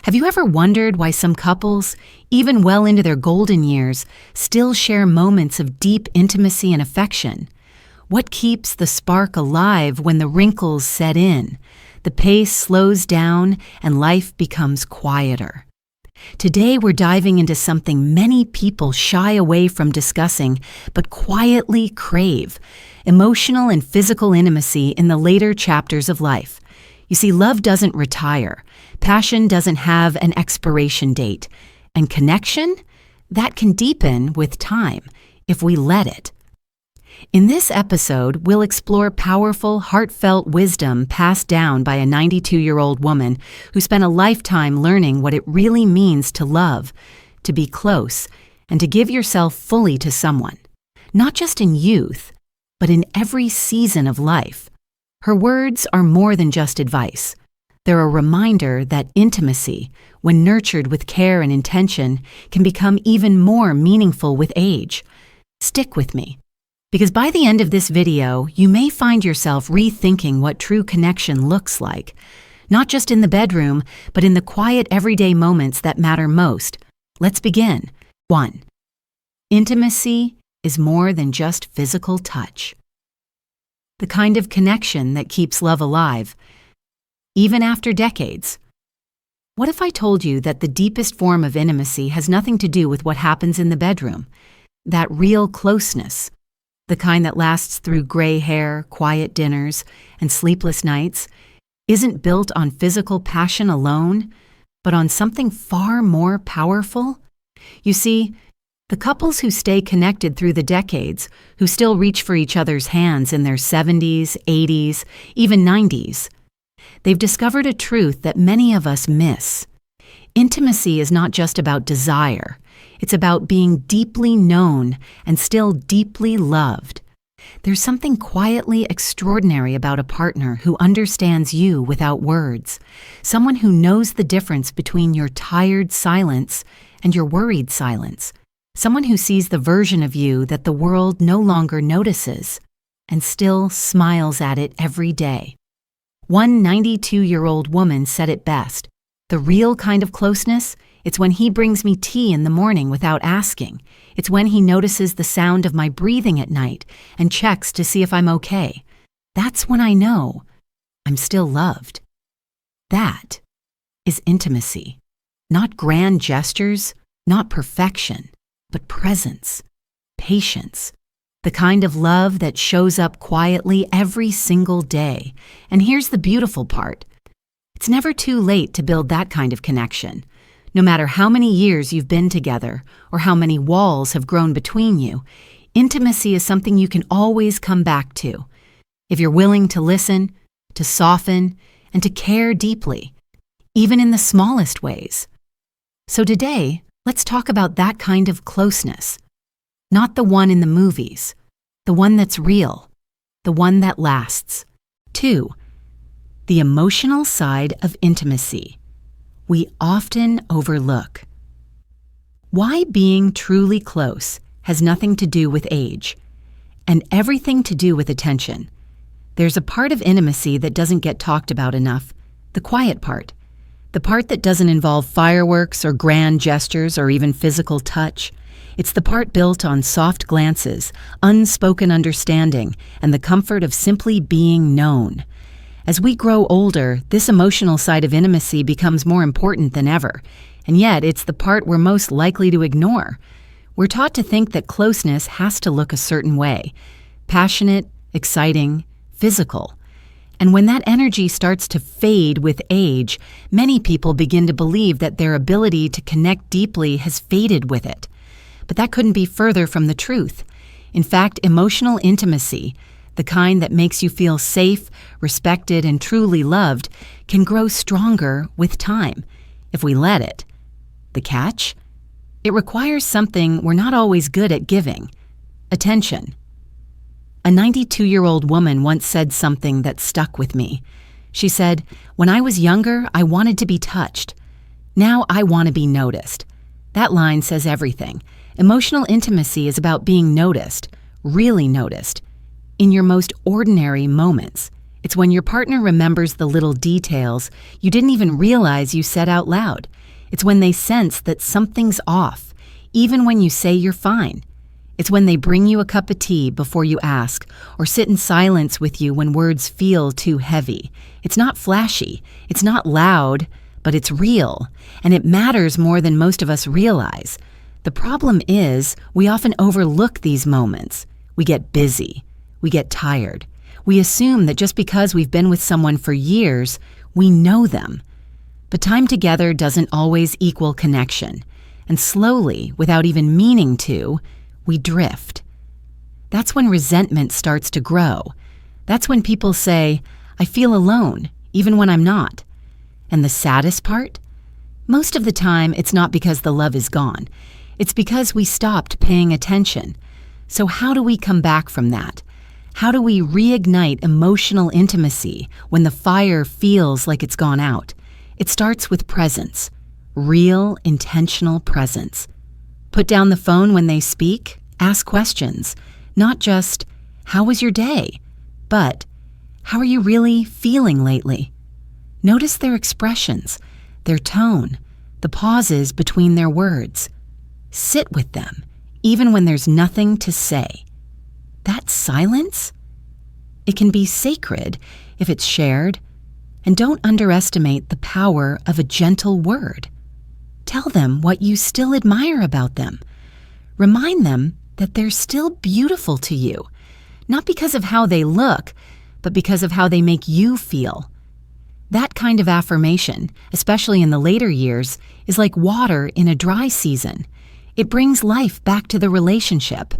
Have you ever wondered why some couples, even well into their golden years, still share moments of deep intimacy and affection? What keeps the spark alive when the wrinkles set in, the pace slows down, and life becomes quieter? Today we're diving into something many people shy away from discussing but quietly crave: emotional and physical intimacy in the later chapters of life. You see, love doesn't retire, passion doesn't have an expiration date, and connection, that can deepen with time if we let it. In this episode, we'll explore powerful, heartfelt wisdom passed down by a 92-year-old woman who spent a lifetime learning what it really means to love, to be close, and to give yourself fully to someone, not just in youth, but in every season of life. Her words are more than just advice. They're a reminder that intimacy, when nurtured with care and intention, can become even more meaningful with age. Stick with me, because by the end of this video, you may find yourself rethinking what true connection looks like, not just in the bedroom, but in the quiet everyday moments that matter most. Let's begin. 1. Intimacy is more than just physical touch. The kind of connection that keeps love alive, even after decades. What if I told you that the deepest form of intimacy has nothing to do with what happens in the bedroom? That real closeness, the kind that lasts through gray hair, quiet dinners, and sleepless nights, isn't built on physical passion alone, but on something far more powerful? You see, the couples who stay connected through the decades, who still reach for each other's hands in their 70s, 80s, even 90s, they've discovered a truth that many of us miss. Intimacy is not just about desire. It's about being deeply known and still deeply loved. There's something quietly extraordinary about a partner who understands you without words, someone who knows the difference between your tired silence and your worried silence, someone who sees the version of you that the world no longer notices and still smiles at it every day. One 92-year-old woman said it best: "The real kind of closeness, it's when he brings me tea in the morning without asking. It's when he notices the sound of my breathing at night and checks to see if I'm okay. That's when I know I'm still loved." That is intimacy. Not grand gestures, not perfection, but presence, patience, the kind of love that shows up quietly every single day. And here's the beautiful part: it's never too late to build that kind of connection. No matter how many years you've been together or how many walls have grown between you, intimacy is something you can always come back to, if you're willing to listen, to soften, and to care deeply, even in the smallest ways. So today, let's talk about that kind of closeness. Not the one in the movies, the one that's real, the one that lasts. 2. The emotional side of intimacy we often overlook. Why being truly close has nothing to do with age, and everything to do with attention. There's a part of intimacy that doesn't get talked about enough: the quiet part. The part that doesn't involve fireworks or grand gestures or even physical touch. It's the part built on soft glances, unspoken understanding, and the comfort of simply being known. As we grow older, this emotional side of intimacy becomes more important than ever, and yet it's the part we're most likely to ignore. We're taught to think that closeness has to look a certain way: passionate, exciting, physical. And when that energy starts to fade with age, many people begin to believe that their ability to connect deeply has faded with it. But that couldn't be further from the truth. In fact, emotional intimacy, the kind that makes you feel safe, respected, and truly loved, can grow stronger with time, if we let it. The catch? It requires something we're not always good at giving: attention. A 92-year-old woman once said something that stuck with me. She said, "When I was younger, I wanted to be touched. Now I want to be noticed." That line says everything. Emotional intimacy is about being noticed, really noticed, in your most ordinary moments. It's when your partner remembers the little details you didn't even realize you said out loud. It's when they sense that something's off, even when you say you're fine. It's when they bring you a cup of tea before you ask, or sit in silence with you when words feel too heavy. It's not flashy, it's not loud, but it's real, and it matters more than most of us realize. The problem is, we often overlook these moments. We get busy, we get tired. We assume that just because we've been with someone for years, we know them. But time together doesn't always equal connection, and slowly, without even meaning to, we drift. That's when resentment starts to grow. That's when people say, I feel alone, even when I'm not. And the saddest part? Most of the time, it's not because the love is gone. It's because we stopped paying attention. So how do we come back from that? How do we reignite emotional intimacy when the fire feels like it's gone out? It starts with presence, real, intentional presence. Put down the phone when they speak, ask questions, not just, how was your day? But, how are you really feeling lately? Notice their expressions, their tone, the pauses between their words. Sit with them, even when there's nothing to say. That silence? It can be sacred if it's shared, and don't underestimate the power of a gentle word. Tell them what you still admire about them. Remind them that they're still beautiful to you, not because of how they look, but because of how they make you feel. That kind of affirmation, especially in the later years, is like water in a dry season. It brings life back to the relationship.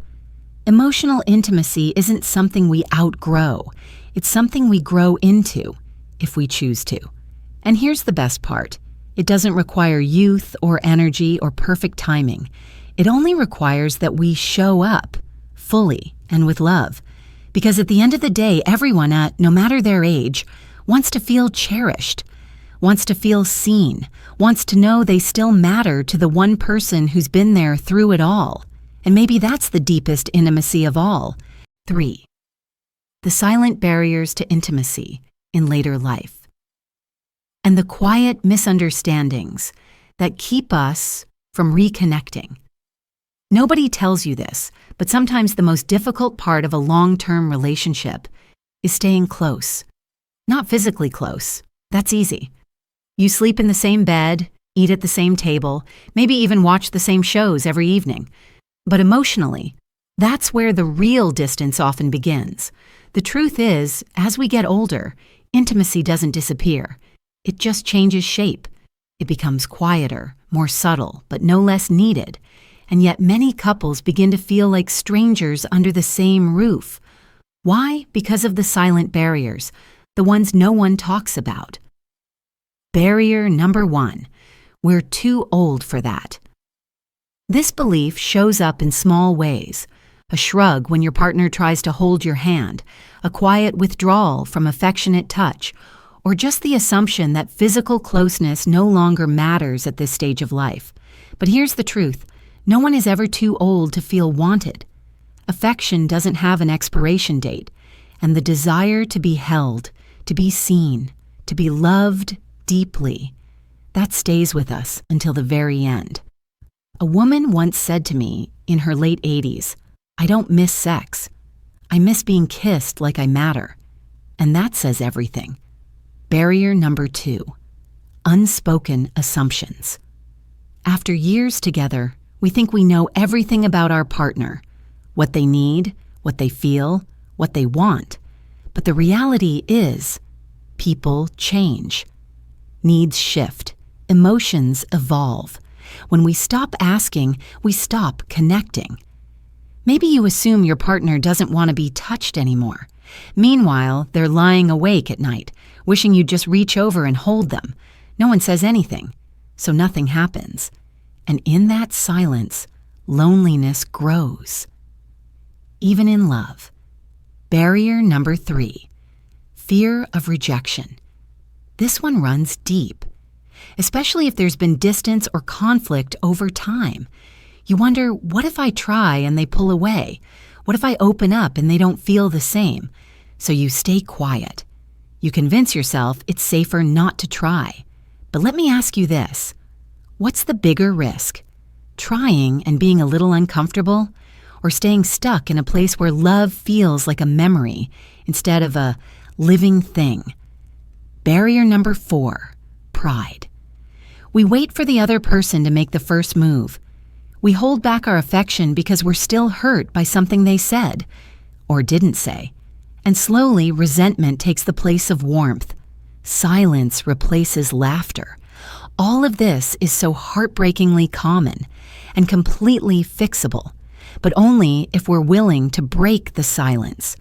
Emotional intimacy isn't something we outgrow. It's something we grow into, if we choose to. And here's the best part. It doesn't require youth or energy or perfect timing. It only requires that we show up, fully and with love. Because at the end of the day, everyone, no matter their age, wants to feel cherished, wants to feel seen, wants to know they still matter to the one person who's been there through it all. And maybe that's the deepest intimacy of all. 3. The silent barriers to intimacy in later life. And the quiet misunderstandings that keep us from reconnecting. Nobody tells you this, but sometimes the most difficult part of a long-term relationship is staying close. Not physically close. That's easy. You sleep in the same bed, eat at the same table, maybe even watch the same shows every evening. But emotionally, that's where the real distance often begins. The truth is, as we get older, intimacy doesn't disappear. It just changes shape. It becomes quieter, more subtle, but no less needed. And yet many couples begin to feel like strangers under the same roof. Why? Because of the silent barriers, the ones no one talks about. Barrier number 1, we're too old for that. This belief shows up in small ways. A shrug when your partner tries to hold your hand, a quiet withdrawal from affectionate touch, or just the assumption that physical closeness no longer matters at this stage of life. But here's the truth. No one is ever too old to feel wanted. Affection doesn't have an expiration date, and the desire to be held, to be seen, to be loved deeply, that stays with us until the very end. A woman once said to me in her late 80s, I don't miss sex. I miss being kissed like I matter. And that says everything. Barrier number 2, unspoken assumptions. After years together, we think we know everything about our partner, what they need, what they feel, what they want. But the reality is, people change. Needs shift. Emotions evolve. When we stop asking, we stop connecting. Maybe you assume your partner doesn't want to be touched anymore. Meanwhile, they're lying awake at night, wishing you'd just reach over and hold them. No one says anything, so nothing happens. And in that silence, loneliness grows. Even in love. Barrier number 3, fear of rejection. This one runs deep, especially if there's been distance or conflict over time. You wonder, what if I try and they pull away? What if I open up and they don't feel the same? So you stay quiet. You convince yourself it's safer not to try. But let me ask you this. What's the bigger risk? Trying and being a little uncomfortable, or staying stuck in a place where love feels like a memory instead of a living thing? Barrier number 4, pride. We wait for the other person to make the first move. We hold back our affection because we're still hurt by something they said or didn't say. And slowly, resentment takes the place of warmth. Silence replaces laughter. All of this is so heartbreakingly common and completely fixable, but only if we're willing to break the silence.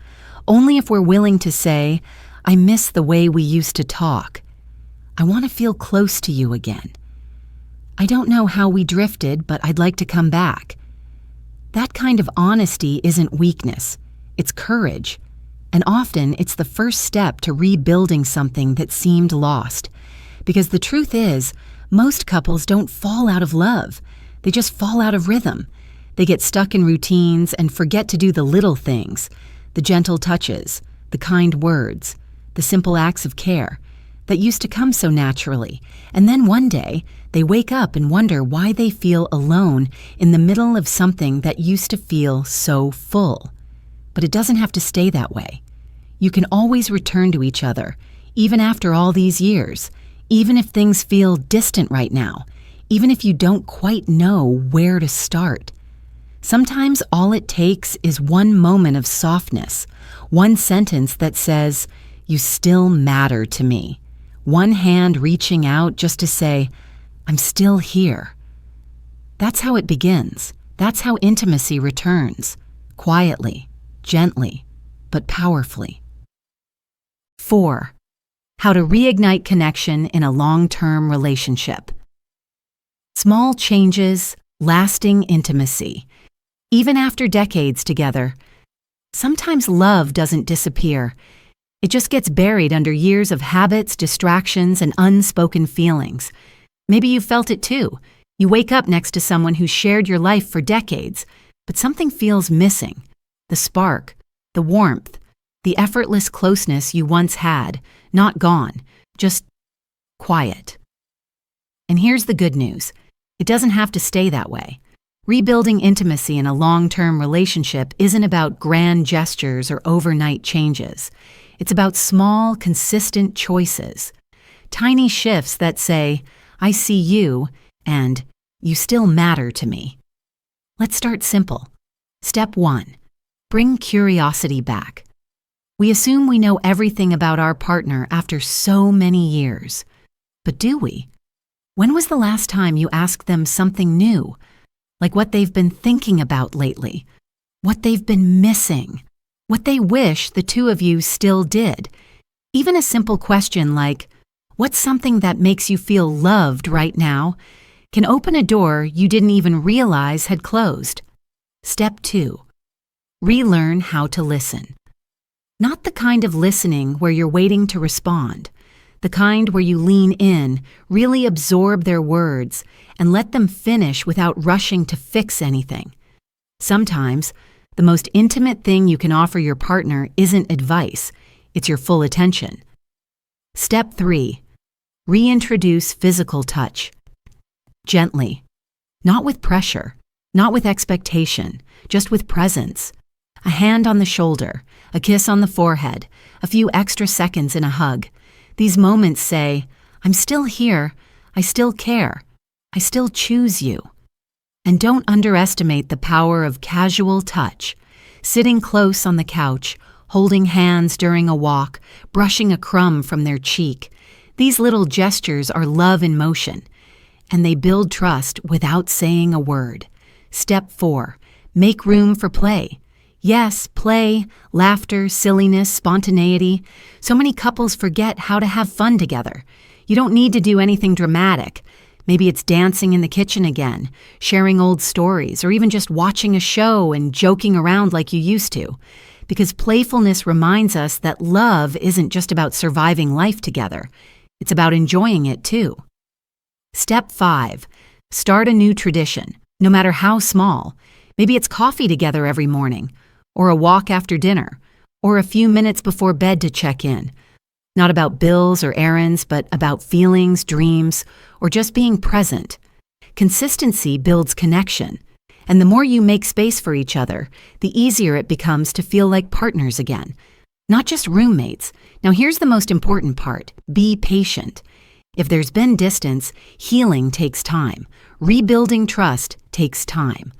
Only if we're willing to say, I miss the way we used to talk. I want to feel close to you again. I don't know how we drifted, but I'd like to come back. That kind of honesty isn't weakness, it's courage. And often it's the first step to rebuilding something that seemed lost. Because the truth is, most couples don't fall out of love. They just fall out of rhythm. They get stuck in routines and forget to do the little things, the gentle touches, the kind words, the simple acts of care that used to come so naturally. And then one day, they wake up and wonder why they feel alone in the middle of something that used to feel so full. But it doesn't have to stay that way. You can always return to each other, even after all these years, even if things feel distant right now, even if you don't quite know where to start. Sometimes all it takes is one moment of softness, one sentence that says, "You still matter to me." One hand reaching out just to say, "I'm still here." That's how it begins. That's how intimacy returns. Quietly, gently, but powerfully. 4. How to reignite connection in a long-term relationship. Small changes, lasting intimacy. Even after decades together, sometimes love doesn't disappear. It just gets buried under years of habits, distractions, and unspoken feelings. Maybe you felt it too. You wake up next to someone who shared your life for decades, but something feels missing. The spark, the warmth, the effortless closeness you once had, not gone, just quiet. And here's the good news. It doesn't have to stay that way. Rebuilding intimacy in a long-term relationship isn't about grand gestures or overnight changes. It's about small, consistent choices. Tiny shifts that say, "I see you," and "You still matter to me." Let's start simple. Step 1. Bring curiosity back. We assume we know everything about our partner after so many years. But do we? When was the last time you asked them something new? Like what they've been thinking about lately? What they've been missing? What they wish the two of you still did? Even a simple question like, "What's something that makes you feel loved right now?" can open a door you didn't even realize had closed. Step 2. Relearn how to listen. Not the kind of listening where you're waiting to respond. The kind where you lean in, really absorb their words, and let them finish without rushing to fix anything. Sometimes, the most intimate thing you can offer your partner isn't advice, it's your full attention. Step 3. Reintroduce physical touch. Gently. Not with pressure, not with expectation, just with presence. A hand on the shoulder, a kiss on the forehead, a few extra seconds in a hug. These moments say, "I'm still here, I still care, I still choose you." And don't underestimate the power of casual touch. Sitting close on the couch, holding hands during a walk, brushing a crumb from their cheek. These little gestures are love in motion, and they build trust without saying a word. Step 4. Make room for play. Yes, play, laughter, silliness, spontaneity. So many couples forget how to have fun together. You don't need to do anything dramatic. Maybe it's dancing in the kitchen again, sharing old stories, or even just watching a show and joking around like you used to. Because playfulness reminds us that love isn't just about surviving life together. It's about enjoying it too. Step 5. Start a new tradition, no matter how small. Maybe it's coffee together every morning, or a walk after dinner, or a few minutes before bed to check in. Not about bills or errands, but about feelings, dreams, or just being present. Consistency builds connection, and the more you make space for each other, the easier it becomes to feel like partners again, not just roommates. Now here's the most important part: be patient. If there's been distance, healing takes time. Rebuilding trust takes time.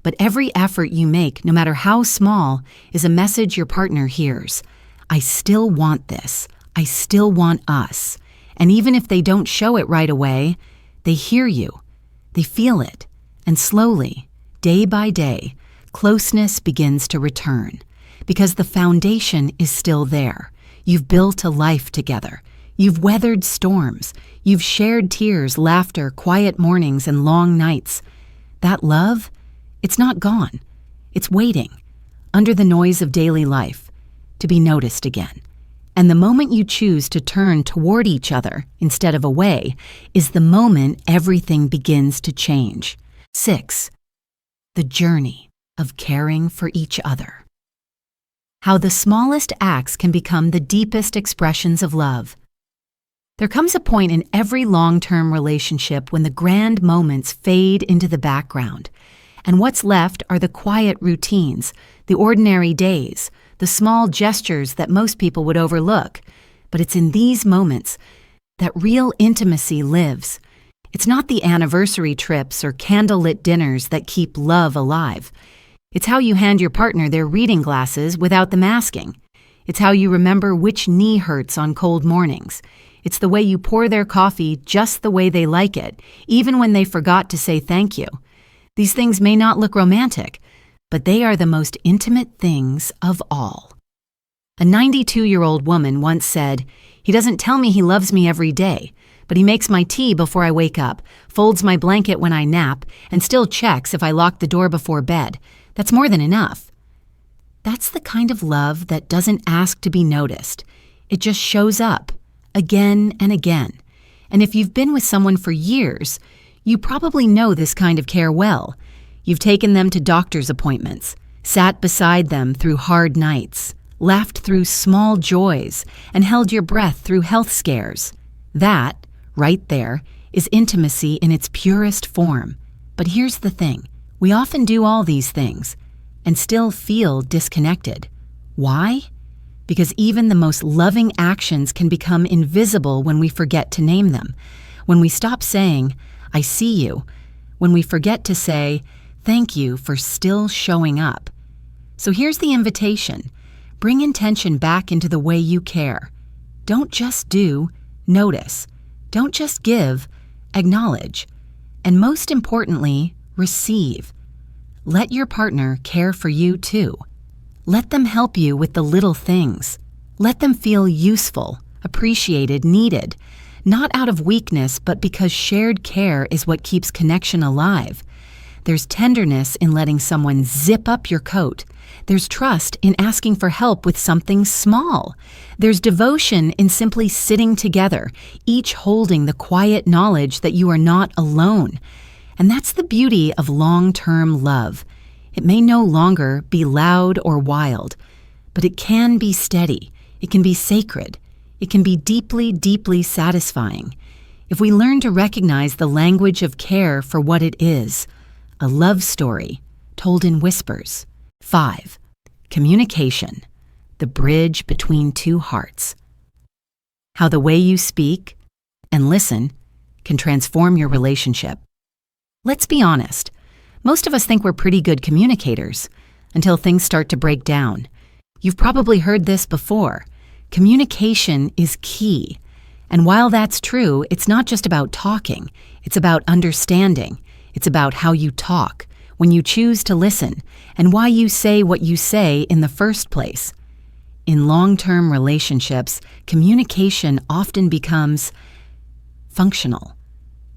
But every effort you make, no matter how small, is a message your partner hears. I still want this. I still want us. And even if they don't show it right away, they hear you. They feel it. And slowly, day by day, closeness begins to return. Because the foundation is still there. You've built a life together. You've weathered storms. You've shared tears, laughter, quiet mornings, and long nights. That love, it's not gone. It's waiting, under the noise of daily life, to be noticed again. And the moment you choose to turn toward each other instead of away is the moment everything begins to change. 6. The journey of caring for each other. How the smallest acts can become the deepest expressions of love. There comes a point in every long-term relationship when the grand moments fade into the background, and what's left are the quiet routines, the ordinary days, the small gestures that most people would overlook. But it's in these moments that real intimacy lives. It's not the anniversary trips or candlelit dinners that keep love alive. It's how you hand your partner their reading glasses without them asking. It's how you remember which knee hurts on cold mornings. It's the way you pour their coffee just the way they like it, even when they forgot to say thank you. These things may not look romantic, but they are the most intimate things of all. A 92-year-old woman once said, "He doesn't tell me he loves me every day, but he makes my tea before I wake up, folds my blanket when I nap, and still checks if I lock the door before bed. That's more than enough." That's the kind of love that doesn't ask to be noticed. It just shows up, again and again. And if you've been with someone for years, you probably know this kind of care well. You've taken them to doctor's appointments, sat beside them through hard nights, laughed through small joys, and held your breath through health scares. That, right there, is intimacy in its purest form. But here's the thing. We often do all these things and still feel disconnected. Why? Because even the most loving actions can become invisible when we forget to name them. When we stop saying, "I see you," when we forget to say, "Thank you for still showing up." So here's the invitation. Bring intention back into the way you care. Don't just do, notice. Don't just give, acknowledge. And most importantly, receive. Let your partner care for you too. Let them help you with the little things. Let them feel useful, appreciated, needed, not out of weakness, but because shared care is what keeps connection alive. There's tenderness in letting someone zip up your coat. There's trust in asking for help with something small. There's devotion in simply sitting together, each holding the quiet knowledge that you are not alone. And that's the beauty of long-term love. It may no longer be loud or wild, but it can be steady. It can be sacred. It can be deeply, deeply satisfying. If we learn to recognize the language of care for what it is, a love story told in whispers. 5. Communication, the bridge between two hearts. How the way you speak and listen can transform your relationship. Let's be honest. Most of us think we're pretty good communicators until things start to break down. You've probably heard this before. Communication is key. And while that's true, it's not just about talking. It's about understanding. It's about how you talk, when you choose to listen, and why you say what you say in the first place. In long-term relationships, communication often becomes functional.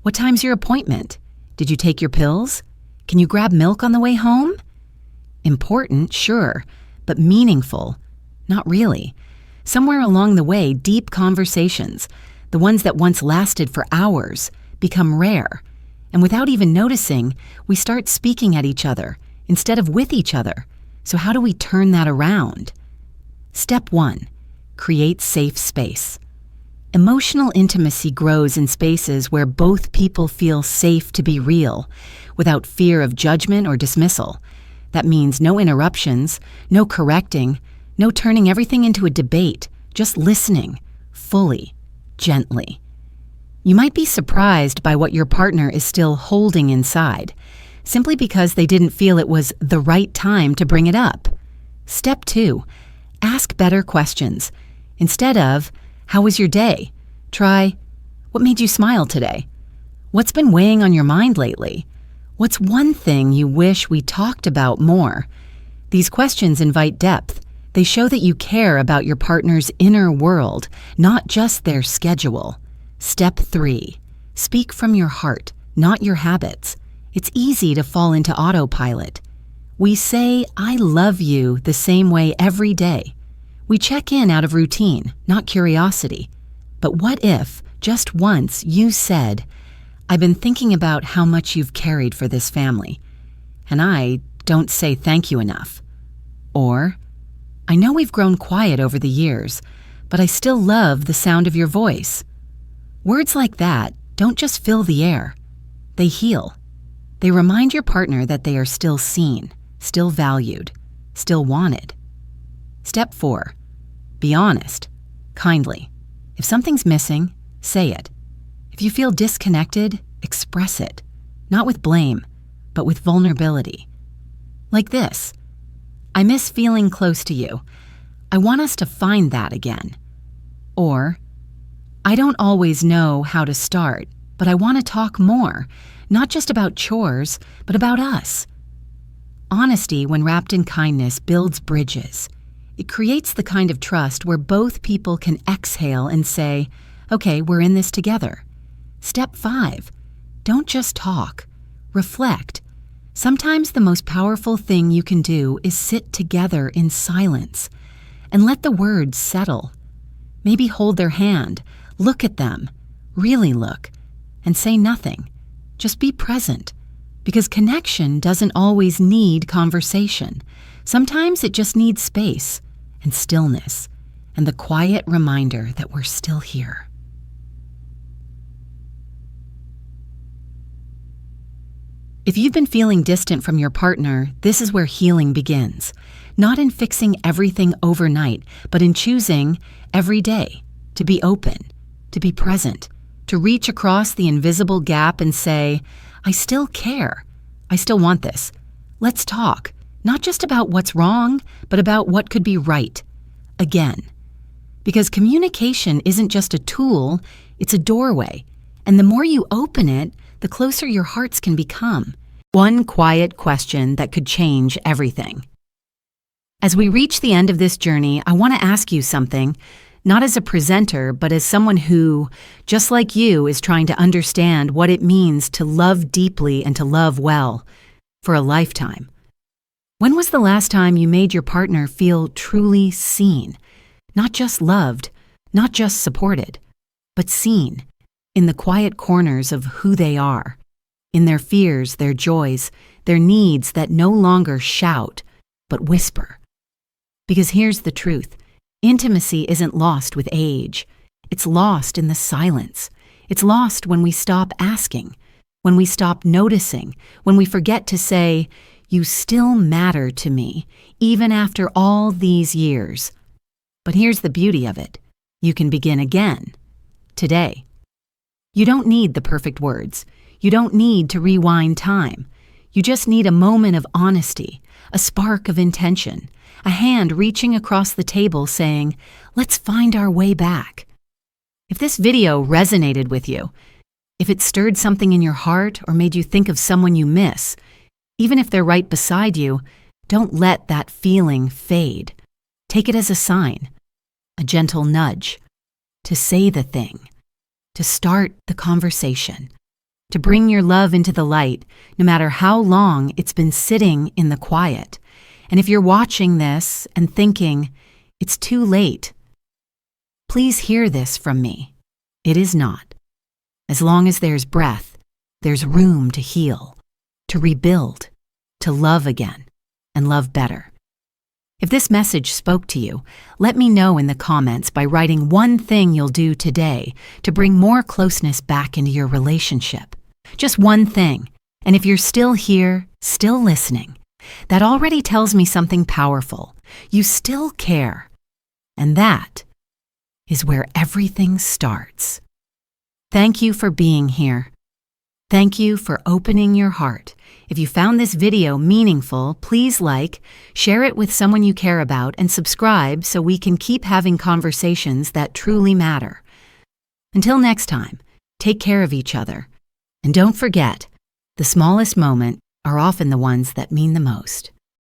What time's your appointment? Did you take your pills? Can you grab milk on the way home? Important, sure, but meaningful, not really. Somewhere along the way, deep conversations, the ones that once lasted for hours, become rare. And without even noticing, we start speaking at each other instead of with each other. So how do we turn that around? Step 1, create safe space. Emotional intimacy grows in spaces where both people feel safe to be real, without fear of judgment or dismissal. That means no interruptions, no correcting, no turning everything into a debate, just listening, fully, gently. You might be surprised by what your partner is still holding inside, simply because they didn't feel it was the right time to bring it up. Step 2, ask better questions. Instead of, "How was your day?" Try, "What made you smile today? What's been weighing on your mind lately? What's one thing you wish we talked about more?" These questions invite depth. They show that you care about your partner's inner world, not just their schedule. Step 3, speak from your heart, not your habits. It's easy to fall into autopilot. We say, "I love you" the same way every day. We check in out of routine, not curiosity. But what if, just once, you said, "I've been thinking about how much you've carried for this family, and I don't say thank you enough." Or, "I know we've grown quiet over the years, but I still love the sound of your voice." Words like that don't just fill the air. They heal. They remind your partner that they are still seen, still valued, still wanted. Step 4, be honest, kindly. If something's missing, say it. If you feel disconnected, express it, not with blame, but with vulnerability. Like this, "I miss feeling close to you. I want us to find that again." Or, "I don't always know how to start, but I want to talk more, not just about chores, but about us." Honesty, when wrapped in kindness, builds bridges. It creates the kind of trust where both people can exhale and say, "Okay, we're in this together." Step 5, don't just talk. Reflect. Sometimes the most powerful thing you can do is sit together in silence and let the words settle. Maybe hold their hand, look at them, really look, and say nothing. Just be present, because connection doesn't always need conversation. Sometimes it just needs space and stillness and the quiet reminder that we're still here. If you've been feeling distant from your partner, this is where healing begins. Not in fixing everything overnight, but in choosing every day to be open, to be present, to reach across the invisible gap and say, "I still care. I still want this. Let's talk, not just about what's wrong, but about what could be right." Again. Because communication isn't just a tool, it's a doorway. And the more you open it, the closer your hearts can become. One quiet question that could change everything. As we reach the end of this journey, I want to ask you something, not as a presenter, but as someone who, just like you, is trying to understand what it means to love deeply and to love well for a lifetime. When was the last time you made your partner feel truly seen? Not just loved, not just supported, but seen in the quiet corners of who they are, in their fears, their joys, their needs that no longer shout, but whisper. Because here's the truth. Intimacy isn't lost with age. It's lost in the silence. It's lost when we stop asking, when we stop noticing, when we forget to say, "You still matter to me, even after all these years." But here's the beauty of it. You can begin again, today. You don't need the perfect words. You don't need to rewind time. You just need a moment of honesty, a spark of intention, a hand reaching across the table saying, "Let's find our way back." If this video resonated with you, if it stirred something in your heart or made you think of someone you miss, even if they're right beside you, don't let that feeling fade. Take it as a sign, a gentle nudge, to say the thing, to start the conversation, to bring your love into the light, no matter how long it's been sitting in the quiet. And if you're watching this and thinking, "It's too late," please hear this from me. It is not. As long as there's breath, there's room to heal, to rebuild, to love again, and love better. If this message spoke to you, let me know in the comments by writing one thing you'll do today to bring more closeness back into your relationship. Just one thing. And if you're still here, still listening, that already tells me something powerful. You still care. And that is where everything starts. Thank you for being here. Thank you for opening your heart. If you found this video meaningful, please like, share it with someone you care about, and subscribe so we can keep having conversations that truly matter. Until next time, take care of each other. And don't forget, the smallest moments are often the ones that mean the most.